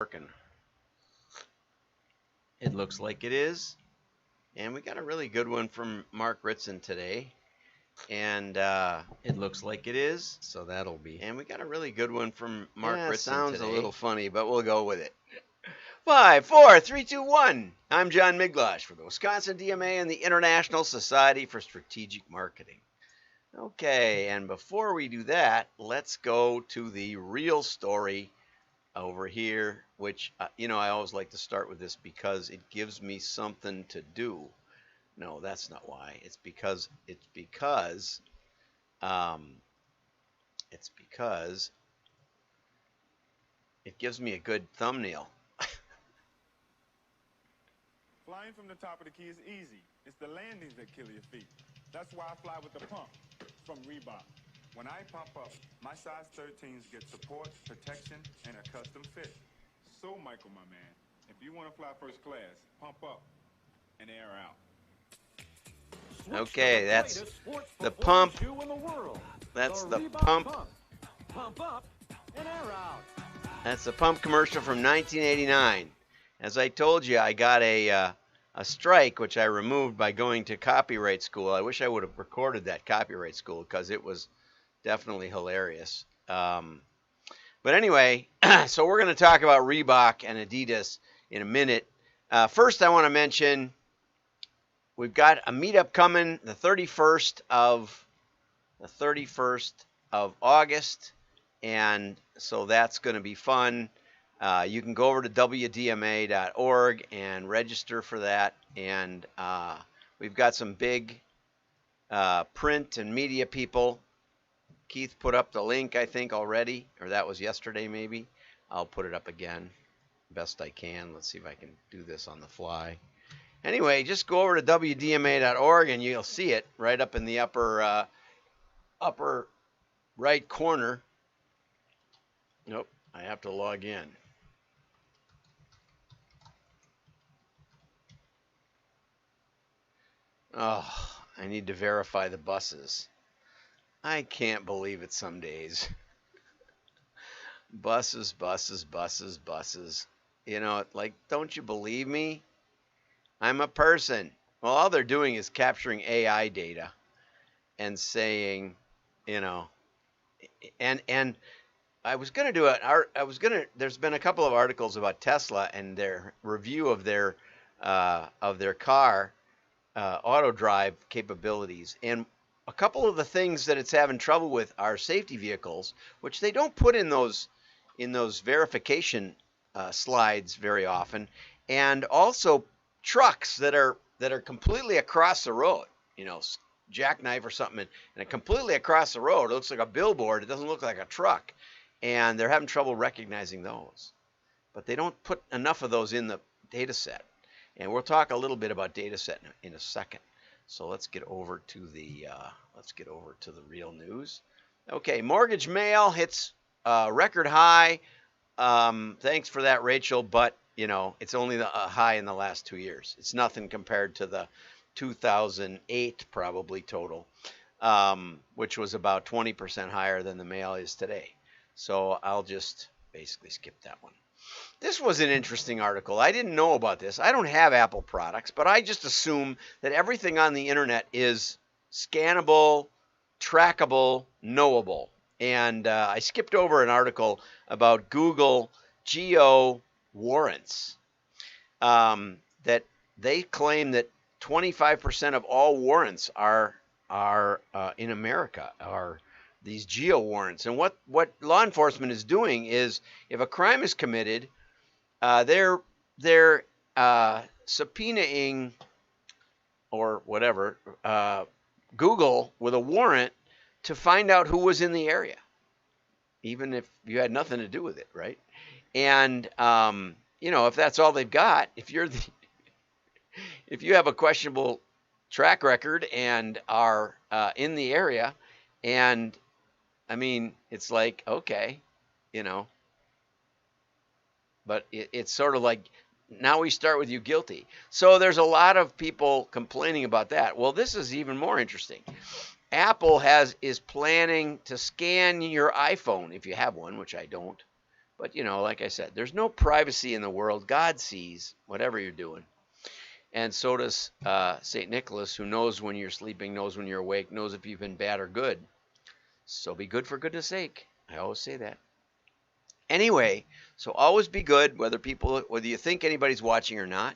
Working. It looks like it is. And we got a really good one from Mark Ritson today. And it looks like it is. So that'll be. And we got a really good one from Mark Ritson sounds today. A little funny, but we'll go with it. 5, 4, 3, 2, 1. I'm John Miglosh for the Wisconsin DMA and the International Society for Strategic Marketing. Okay, and before we do that, let's go to the real story over here, which, I always like to start with this because it gives me something to do. No, that's not why. It's because it gives me a good thumbnail. Flying from the top of the key is easy. It's the landings that kill your feet. That's why I fly with the pump from Reebok. When I pump up, my size 13s get support, protection, and a custom fit. So, Michael, my man, if you want to fly first class, pump up and air out. Okay, that's the pump. That's the pump. Pump up and air out. That's the pump commercial from 1989. As I told you, I got a strike, which I removed by going to copyright school. I wish I would have recorded that copyright school because it was definitely hilarious. But anyway, so we're going to talk about Reebok and Adidas in a minute. First, I want to mention we've got a meetup coming the 31st of August, and so that's going to be fun. You can go over to wdma.org and register for that. And we've got some big print and media people. Keith put up the link, I think, already, or that was yesterday maybe. I'll put it up again best I can. Let's see if I can do this on the fly. Anyway, just go over to wdma.org and you'll see it right up in the upper right corner. Nope, I have to log in. Oh, I need to verify the buses. I can't believe it some days. Buses. Like, don't you believe me? I'm a person. Well, all they're doing is capturing AI data and saying, and I was going to do there's been a couple of articles about Tesla and their review of their car auto drive capabilities, and a couple of the things that it's having trouble with are safety vehicles, which they don't put in those verification slides very often, and also trucks that are completely across the road, jackknife or something, and completely across the road. It looks like a billboard. It doesn't look like a truck, and they're having trouble recognizing those. But they don't put enough of those in the data set. And we'll talk a little bit about data set in a second. So let's get over to the real news. Okay, mortgage mail hits record high. Thanks for that, Rachel. But it's only the high in the last 2 years. It's nothing compared to the 2008 probably total, which was about 20% higher than the mail is today. So I'll just basically skip that one. This was an interesting article. I didn't know about this. I don't have Apple products, but I just assume that everything on the internet is scannable, trackable, knowable. And I skipped over an article about Google geo warrants, that they claim that 25% of all warrants are in America are these geo warrants. And what law enforcement is doing is, if a crime is committed, they're subpoenaing or whatever Google with a warrant to find out who was in the area, even if you had nothing to do with it, right? And if that's all they've got, if you have a questionable track record and are in the area, and I mean, it's like, okay, but it's sort of like, now we start with you guilty. So there's a lot of people complaining about that. Well, this is even more interesting. Apple is planning to scan your iPhone, if you have one, which I don't, But, like I said, there's no privacy in the world. God sees whatever you're doing. And so does St. Nicholas, who knows when you're sleeping, knows when you're awake, knows if you've been bad or good. So be good for goodness sake. I always say that. Anyway, so always be good, whether you think anybody's watching or not.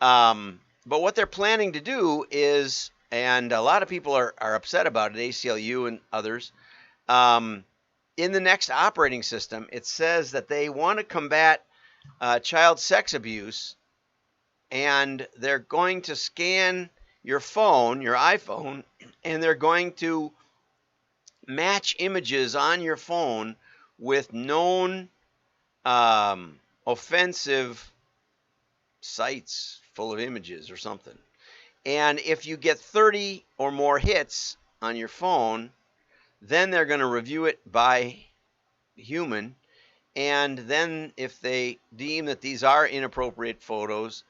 But what they're planning to do is, and a lot of people are upset about it, ACLU and others, in the next operating system, it says that they want to combat child sex abuse, and they're going to scan your phone, your iPhone, and they're going to match images on your phone with known offensive sites full of images or something. And if you get 30 or more hits on your phone, then they're going to review it by human. And then if they deem that these are inappropriate photos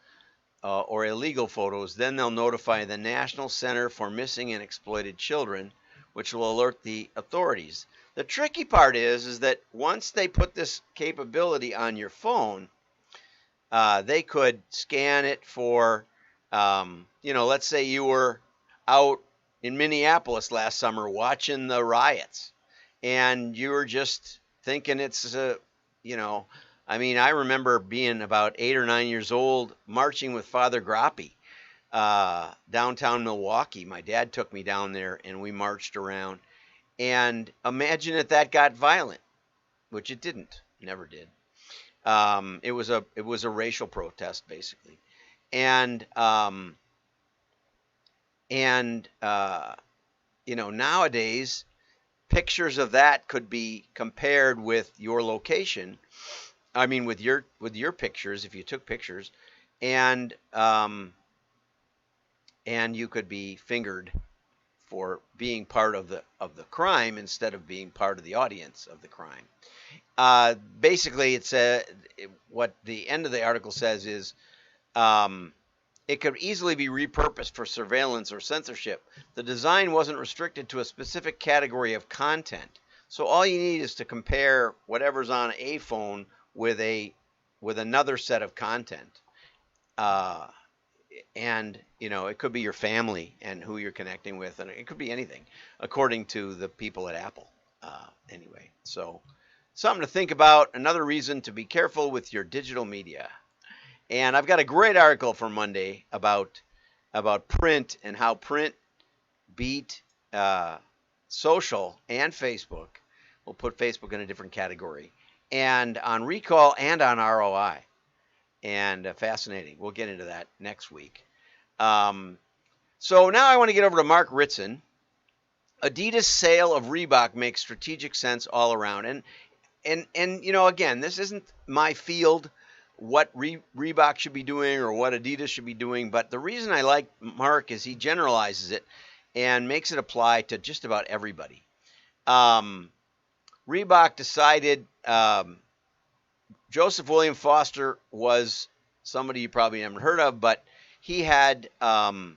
or illegal photos, then they'll notify the National Center for Missing and Exploited Children, which will alert the authorities. The tricky part is that once they put this capability on your phone, they could scan it for, let's say you were out in Minneapolis last summer watching the riots, and you were just thinking it's I remember being about 8 or 9 years old marching with Father Grappi downtown Milwaukee. My dad took me down there and we marched around. And imagine if that got violent, which it didn't, never did. It was a racial protest basically, and nowadays pictures of that could be compared with your location. I mean, with your pictures, if you took pictures, and you could be fingered for being part of the crime instead of being part of the audience of the crime. Basically, what the end of the article says is it could easily be repurposed for surveillance or censorship. The design wasn't restricted to a specific category of content. So all you need is to compare whatever's on a phone with another set of content. And it could be your family and who you're connecting with, and it could be anything, according to the people at Apple. Anyway, so something to think about. Another reason to be careful with your digital media. And I've got a great article for Monday about print and how print beat social and Facebook. We'll put Facebook in a different category, and on recall and on ROI. And fascinating. We'll get into that next week. So now I want to get over to Mark Ritson. Adidas' sale of Reebok makes strategic sense all around. And again, this isn't my field, what Reebok should be doing or what Adidas should be doing. But the reason I like Mark is he generalizes it and makes it apply to just about everybody. Reebok decided Joseph William Foster was somebody you probably haven't heard of, but he had a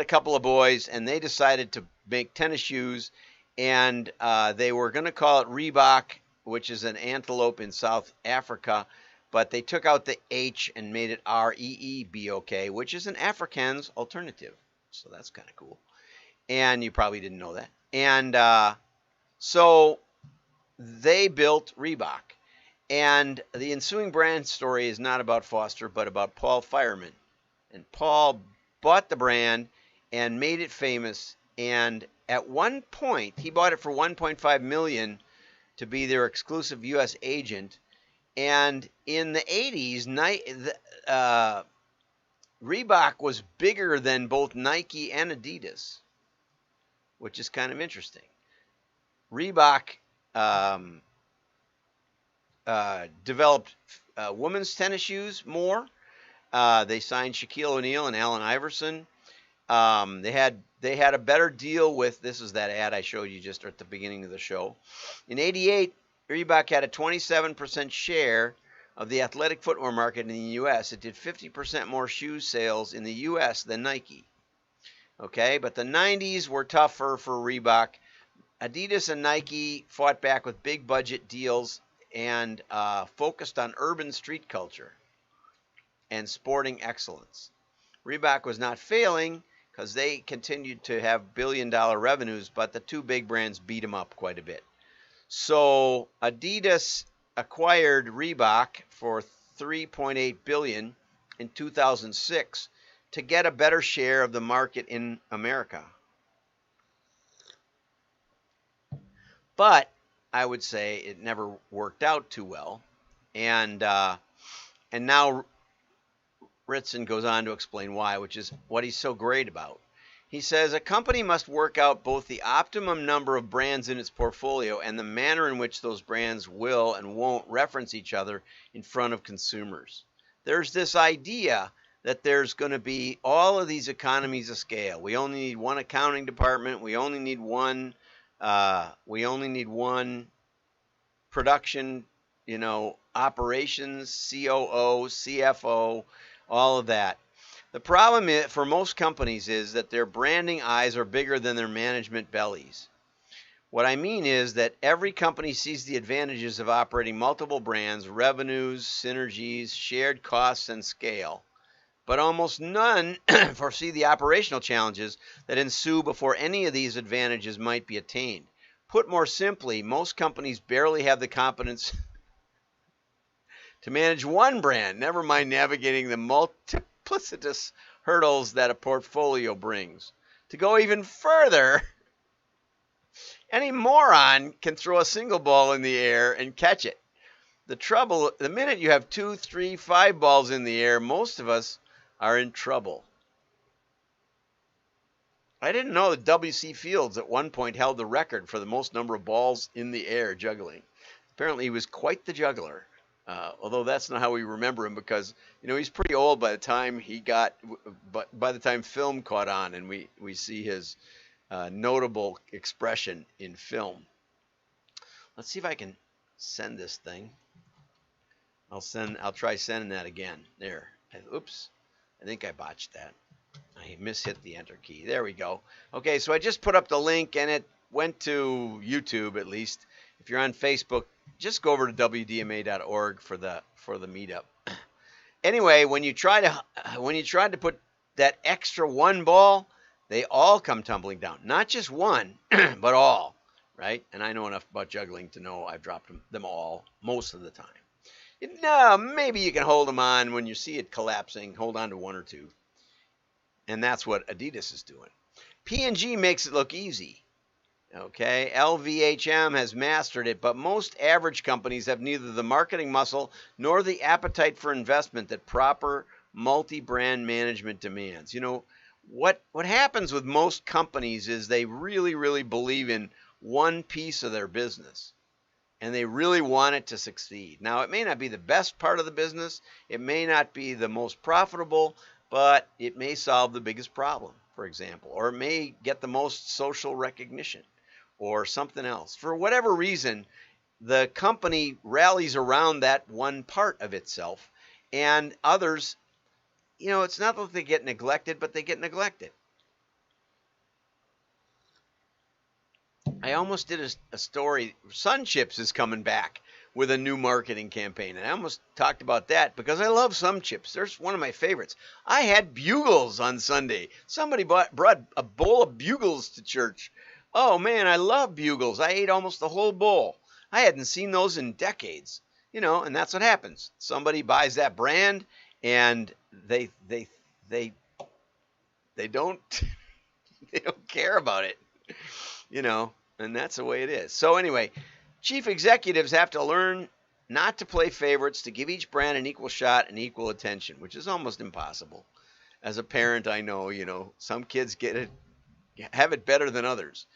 couple of boys, and they decided to make tennis shoes, and they were going to call it Reebok, which is an antelope in South Africa, but they took out the H and made it Reebok, which is an Afrikaans alternative. So that's kind of cool. And you probably didn't know that. And so they built Reebok. And the ensuing brand story is not about Foster, but about Paul Fireman. And Paul bought the brand and made it famous. And at one point, he bought it for $1.5 million to be their exclusive U.S. agent. And in the 80s, Reebok was bigger than both Nike and Adidas, which is kind of interesting. Reebok developed women's tennis shoes more. They signed Shaquille O'Neal and Allen Iverson. They had a better deal with, this is that ad I showed you just at the beginning of the show. In '88, Reebok had a 27% share of the athletic footwear market in the U.S. It did 50% more shoe sales in the U.S. than Nike. Okay, but the 90s were tougher for Reebok. Adidas and Nike fought back with big budget deals and focused on urban street culture and sporting excellence. Reebok was not failing because they continued to have billion-dollar revenues, but the two big brands beat them up quite a bit. So Adidas acquired Reebok for $3.8 billion in 2006 to get a better share of the market in America. But I would say it never worked out too well, and now Ritson goes on to explain why, which is what he's so great about. He says a company must work out both the optimum number of brands in its portfolio and the manner in which those brands will and won't reference each other in front of consumers. There's this idea that there's going to be all of these economies of scale. We only need one accounting department. We only need one. Production, operations, COO, CFO, all of that. The problem for most companies is that their branding eyes are bigger than their management bellies. What I mean is that every company sees the advantages of operating multiple brands, revenues, synergies, shared costs, and scale. But almost none foresee the operational challenges that ensue before any of these advantages might be attained. Put more simply, most companies barely have the competence to manage one brand, never mind navigating the multiplicitous hurdles that a portfolio brings. To go even further, any moron can throw a single ball in the air and catch it. The trouble, the minute you have 2, 3, 5 balls in the air, most of us are in trouble. I didn't know that W.C. Fields at one point held the record for the most number of balls in the air juggling. Apparently he was quite the juggler, although that's not how we remember him because, he's pretty old by the time by the time film caught on and we see his notable expression in film. Let's see if I can send this thing. I'll try sending that again. There. Oops. I think I botched that. I mishit the enter key. There we go. Okay, so I just put up the link and it went to YouTube at least. If you're on Facebook, just go over to wdma.org for the meetup. Anyway, when you try to put that extra one ball, they all come tumbling down. Not just one, but all, right? And I know enough about juggling to know I've dropped them all most of the time. No, maybe you can hold them on when you see it collapsing. Hold on to one or two. And that's what Adidas is doing. P&G makes it look easy. Okay, LVMH has mastered it, but most average companies have neither the marketing muscle nor the appetite for investment that proper multi-brand management demands. What happens with most companies is they really, really believe in one piece of their business. And they really want it to succeed. Now, it may not be the best part of the business. It may not be the most profitable, but it may solve the biggest problem, for example, or it may get the most social recognition or something else. For whatever reason, the company rallies around that one part of itself, and others, it's not that they get neglected, but they get neglected. I almost did a story. Sun Chips is coming back with a new marketing campaign. And I almost talked about that because I love Sun Chips. They're one of my favorites. I had Bugles on Sunday. Somebody brought a bowl of Bugles to church. Oh, man, I love Bugles. I ate almost the whole bowl. I hadn't seen those in decades. And that's what happens. Somebody buys that brand and they don't they don't care about it. And that's the way it is. So anyway, chief executives have to learn not to play favorites, to give each brand an equal shot and equal attention, which is almost impossible. As a parent, I know, some kids have it better than others.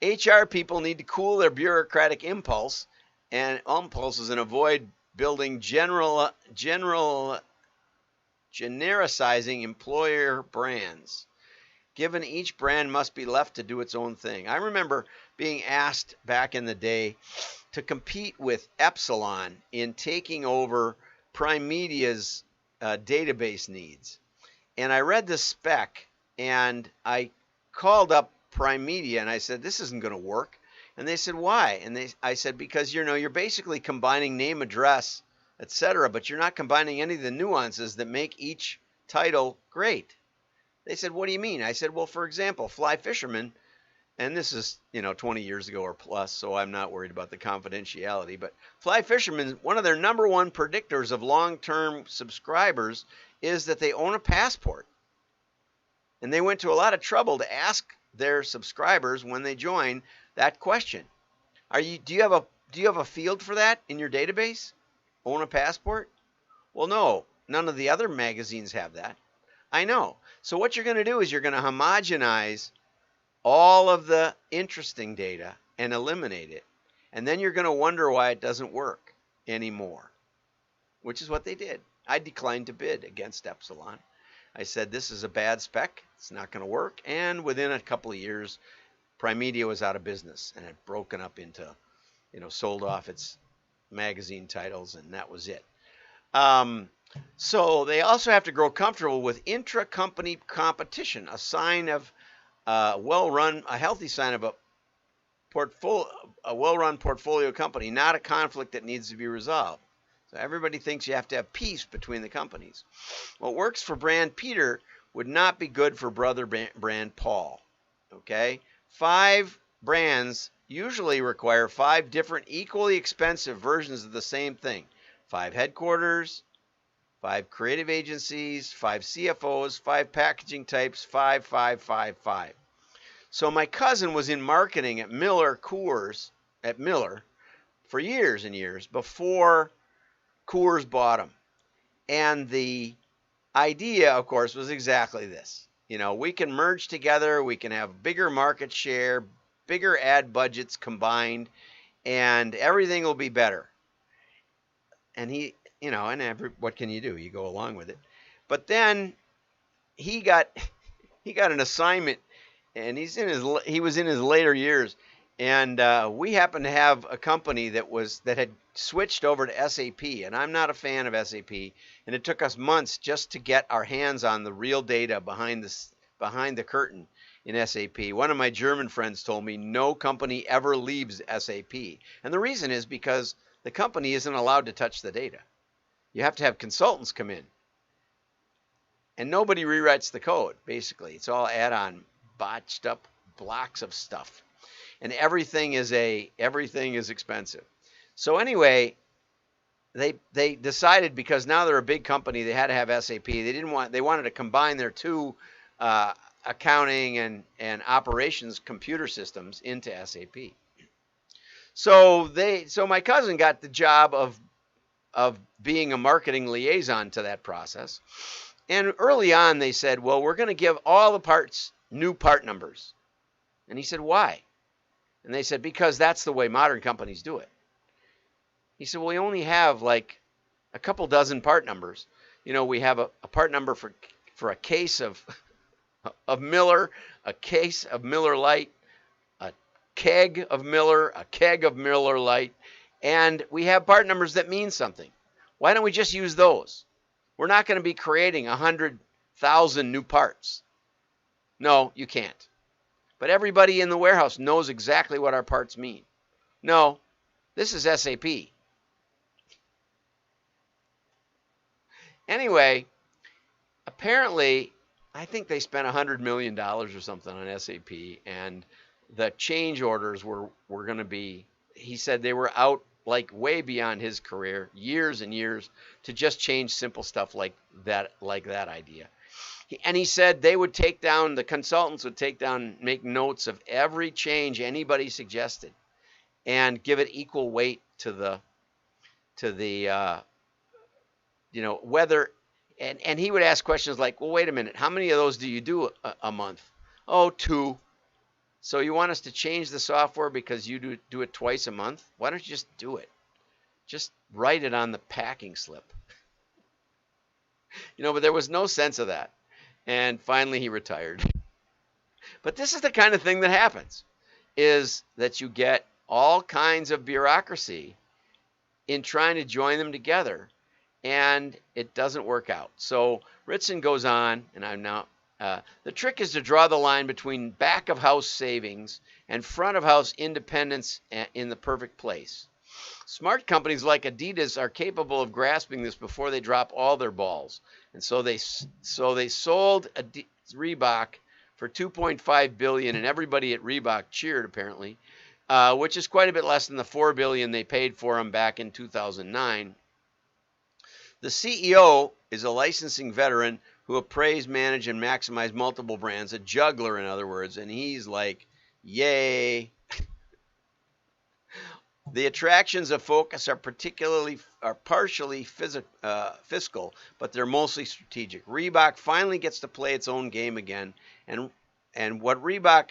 HR people need to cool their bureaucratic impulses and avoid building genericizing employer brands. Given each brand must be left to do its own thing. I remember being asked back in the day to compete with Epsilon in taking over Prime Media's database needs. And I read the spec and I called up Prime Media and I said, this isn't going to work. And they said, why? And I said, because, you're basically combining name, address, etc., but you're not combining any of the nuances that make each title great. They said, what do you mean? I said, well, for example, Fly Fisherman, and this is, 20 years ago or plus, so I'm not worried about the confidentiality, but Fly Fisherman, one of their number one predictors of long-term subscribers is that they own a passport. And they went to a lot of trouble to ask their subscribers when they join that question. Do you have a field for that in your database? Own a passport? Well, no, none of the other magazines have that. I know. So what you're going to do is you're going to homogenize all of the interesting data and eliminate it. And then you're going to wonder why it doesn't work anymore, which is what they did. I declined to bid against Epsilon. I said, this is a bad spec. It's not going to work. And within a couple of years, Primedia was out of business and had broken up into, sold off its magazine titles, and that was it. So they also have to grow comfortable with intra-company competition, a sign of a healthy sign of a well-run portfolio company, not a conflict that needs to be resolved. So everybody thinks you have to have peace between the companies. What works for brand Peter would not be good for brother brand Paul. Okay? 5 brands usually require 5 different equally expensive versions of the same thing. 5 headquarters, 5 creative agencies, 5 CFOs, 5 packaging types, 5, 5, 5, 5. So my cousin was in marketing at Miller Coors, for years and years before Coors bought him. And the idea, of course, was exactly this. We can merge together, we can have bigger market share, bigger ad budgets combined, and everything will be better. And what can you do? You go along with it. But then he got an assignment, and he was in his later years, and we happened to have a company that had switched over to SAP, and I'm not a fan of SAP, and it took us months just to get our hands on the real data behind the curtain in SAP. One of my German friends told me no company ever leaves SAP, and the reason is because the company isn't allowed to touch the data. You have to have consultants come in, and nobody rewrites the code. Basically, it's all add-on, botched up blocks of stuff, and everything is expensive. So anyway, they decided, because now they're a big company, they had to have SAP. They wanted to combine their 2 accounting and operations computer systems into SAP. So my cousin got the job of being a marketing liaison to that process. And early on they said, well, we're going to give all the parts new part numbers. And he said, why? And they said, because that's the way modern companies do it. He said, well, we only have like a couple dozen part numbers. We have a part number for a case of Miller, a case of Miller Lite, a keg of Miller Lite, and we have part numbers that mean something. Why don't we just use those? We're not going to be creating 100,000 new parts. No, you can't. But everybody in the warehouse knows exactly what our parts mean. No, this is SAP. Anyway, apparently, I think they spent $100 million or something on SAP, and the change orders were going to be, he said they were out like way beyond his career, years and years, to just change simple stuff like that idea. And he said the consultants would make notes of every change anybody suggested and give it equal weight to the whether, and he would ask questions like, well, wait a minute, how many of those do you do a month? Oh, 2. So you want us to change the software because you do it twice a month? Why don't you just do it? Just write it on the packing slip. But there was no sense of that. And finally he retired. But this is the kind of thing that happens, is that you get all kinds of bureaucracy in trying to join them together, and it doesn't work out. So Ritson goes on, and The trick is to draw the line between back of house savings and front of house independence in the perfect place. Smart companies like Adidas are capable of grasping this before they drop all their balls, and so they sold Reebok for $2.5 billion, and everybody at Reebok cheered apparently, which is quite a bit less than the $4 billion they paid for them back in 2009. The CEO is a licensing veteran who appraise, manage, and maximize multiple brands, a juggler in other words, and he's like, yay. The attractions of focus are partially fiscal, but they're mostly strategic. Reebok finally gets to play its own game again, and what Reebok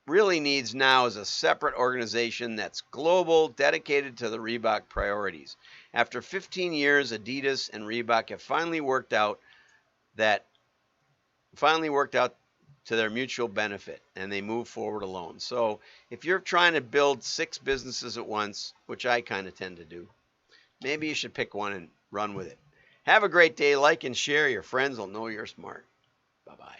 really needs now is a separate organization that's global, dedicated to the Reebok priorities. After 15 years, Adidas and Reebok have finally worked out to their mutual benefit, and they move forward alone. So if you're trying to build 6 businesses at once, which I kind of tend to do, maybe you should pick one and run with it. Have a great day. Like and share. Your friends will know you're smart. Bye-bye.